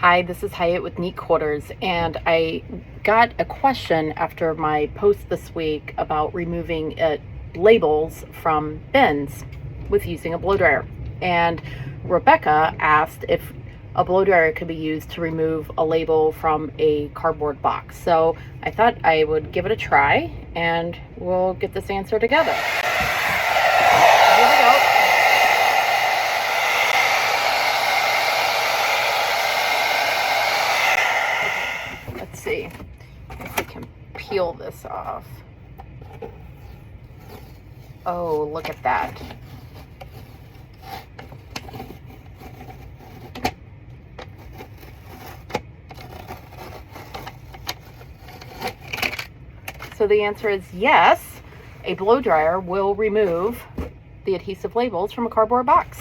Hi, this is Hyatt with Neat Quarters, and I got a question after my post this week about removing labels from bins with using a blow dryer. And Rebecca asked if a blow dryer could be used to remove a label from a cardboard box. So I thought I would give it a try, and we'll get this answer together. Here we go. Let's see if we can peel this off. Oh, look at that. So the answer is yes, a blow dryer will remove the adhesive labels from a cardboard box.